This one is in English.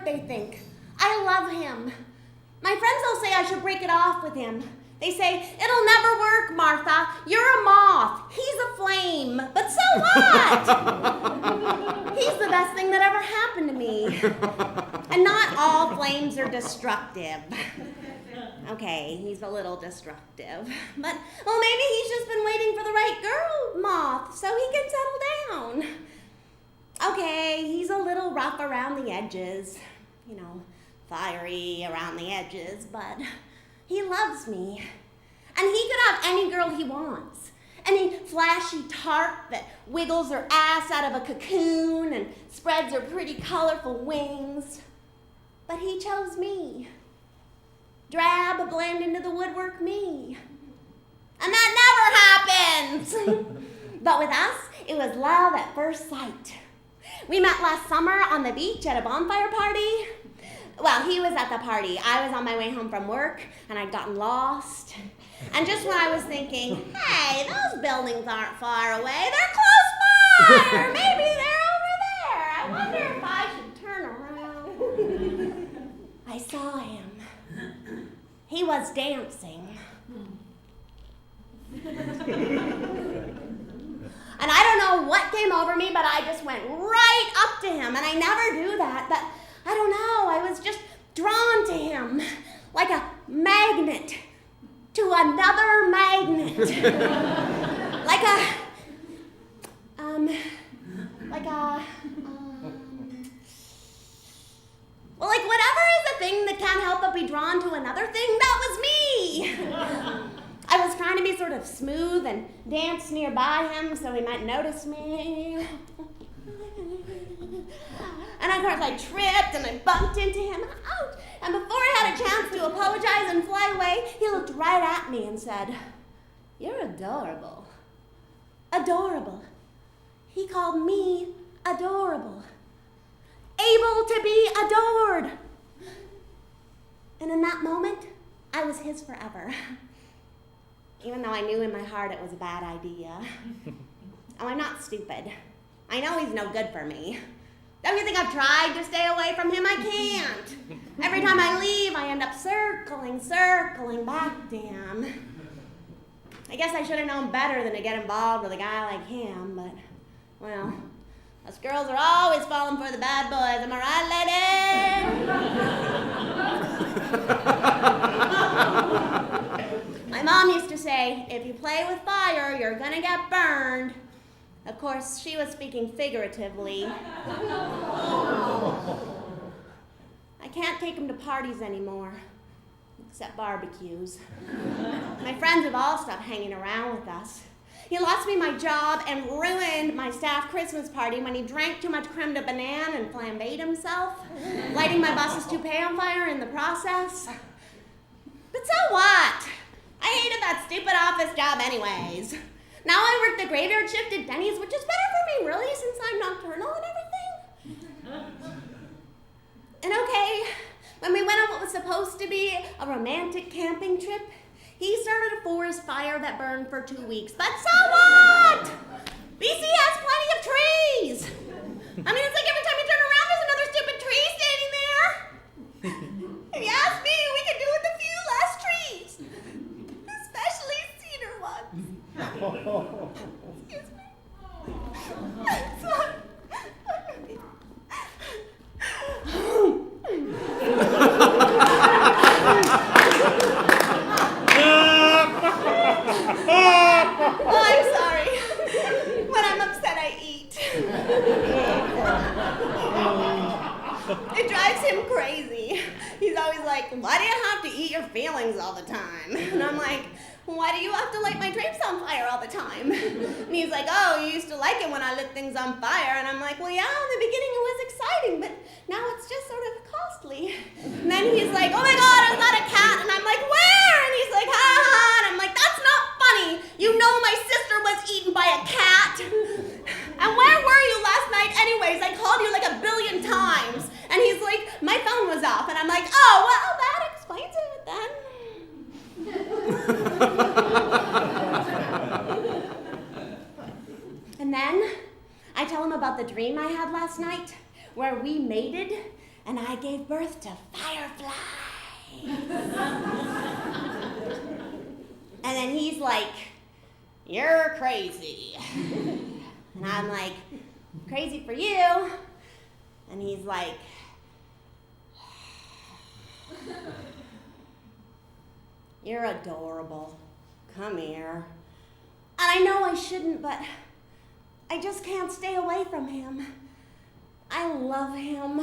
what they think. I love him. My friends all say I should break it off with him. They say, it'll never work, Martha. You're a moth. He's a flame. But so what? He's the best thing that ever happened to me. And not all flames are destructive. Okay, he's a little destructive. But, well, maybe he's just been waiting for the right girl, moth, so he can settle down. Okay, he's a little rough around the edges. You know, fiery around the edges, but he loves me. And he could have any girl he wants. Any flashy tart that wiggles her ass out of a cocoon and spreads her pretty colorful wings. But he chose me. Drab, blend into the woodwork me. And that never happens. But with us, it was love at first sight. We met last summer on the beach at a bonfire party. Well, he was at the party. I was on my way home from work, and I'd gotten lost. And just when I was thinking, hey, those buildings aren't far away. They're close by, or maybe they're over there. I wonder if I should turn around. I saw him. He was dancing. And I don't know what came over me, but I just went right up to him. And I never do that, but I don't know. I was just drawn to him like a magnet to another magnet. Well, like whatever is a thing that can't help but be drawn to another thing, that was me. I was trying to be sort of smooth and dance nearby him so he might notice me. And of course I tripped and I bumped into him. Ouch! And before I had a chance to apologize and fly away, he looked right at me and said, "You're adorable." Adorable. He called me adorable. Able to be adored. And in that moment, I was his forever. Even though I knew in my heart it was a bad idea. Oh, I'm not stupid. I know he's no good for me. Don't you think I've tried to stay away from him? I can't. Every time I leave, I end up circling back to him. I guess I should have known better than to get involved with a guy like him, but, well, us girls are always falling for the bad boys. Am I right, lady? My mom used to say, if you play with fire, you're gonna get burned. Of course, she was speaking figuratively. I can't take him to parties anymore, except barbecues. My friends have all stopped hanging around with us. He lost me my job and ruined my staff Christmas party when he drank too much creme de banane and flambéed himself, lighting my boss's toupee on fire in the process. But so what? I hated that stupid office job anyways. Now I work the graveyard shift at Denny's, which is better for me, really, since I'm nocturnal and everything. And okay, when we went on what was supposed to be a romantic camping trip, he started a forest fire that burned for 2 weeks. But so what? BC has plenty of trees. I mean, it's like every time you turn around, there's another stupid tree standing there. If you ask me, we could do with a few less trees, especially cedar ones. Excuse me. I'm sorry. Oh, I'm sorry. When I'm upset, I eat. It drives him crazy. He's always like, why do you have to eat your feelings all the time? And I'm like, why do you have to light my drapes on fire all the time? And he's like, oh, you used to like it when I lit things on fire. And I'm like, well, yeah, in the beginning it was exciting, but now it's just sort of costly. And then he's like, oh my God, is that a cat? And I'm like, where? And he's like, ha ha. And I'm like, that's not funny. You know my sister was eaten by a cat. And where were you last night anyways? I called you like 1 billion times. And he's like, my phone was off. And I'm like, oh, well, that explains it then. And then I tell him about the dream I had last night where we mated and I gave birth to fireflies. And then he's like, you're crazy. And I'm like, crazy for you. And he's like, you're adorable. Come here. And I know I shouldn't, but I just can't stay away from him. I love him.